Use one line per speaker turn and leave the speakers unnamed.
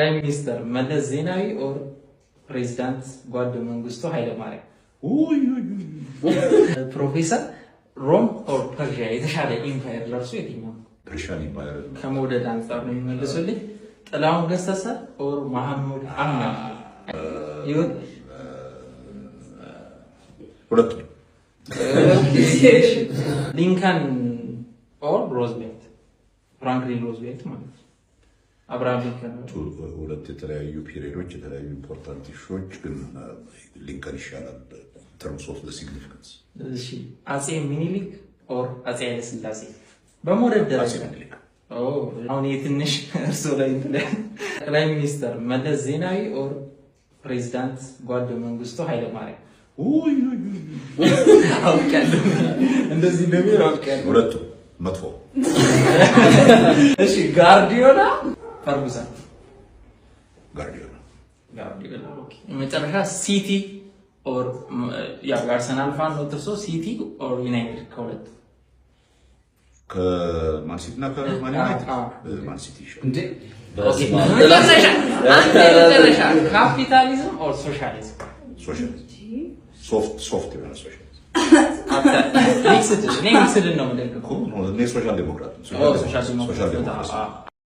Prime Minister Meles Zenawi or President Gwaddo Mengistu Haile Mariam? Professor Rome or Persia? የተሻለ ኢምፓየር ለርሱ የትኛው?
ፐርሺያን ኢምፓየር
ከሞደል አንፃር ነው የሚመልሱልኝ። ጥላሁን ገሰሰ or መሐመድ አህመድ?
ሁለቱ
ሊንከን or ሮዝቬልት? ፍራንክሊን ሮዝቬልት ማለት ነው። አብርሃም ሊንከን
ሁለት የተለያዩ ፒሪዮዶች የተለያዩ ኢምፖርታንት ኢሹዎች ግን ሊንከን ይሻላል terms of the significance
እሺ አጼ ሚኒሊክ or አጼ ኃይለ ሥላሴ በሞደል ደረጃ አሁን የትንሽ እርሶ ላይ ጠቅላይ ሚኒስተር መለስ ዜናዊ or ፕሬዝዳንት ጓዶ መንግስቱ ኃይለ ማርያም? አውቃለሁ እንደዚህ እንደሚል አውቃለሁ።
ሁለቱ መጥፎ።
እሺ ጋርዲዮላ ፈርጉሰን?
ጋርዲዮላ
ኦኬ። መጨረሻ ሲቲ or የአርሰናል ፋን ነው ተርሶ ሲቲ or ዩናይትድ ከሁለቱ?
ከማን ሲቲ እና ከማን ዩናይትድ? ማን ሲቲ ይሻላል እንዴ?
መጨረሻ ካፒታሊዝም or ሶሻሊዝም?
ሶሻሊዝም ሶፍት የሆነ ሶሻሊዝም
ሚክስድ ነው የምደግፈው።
ሶሻል ዴሞክራት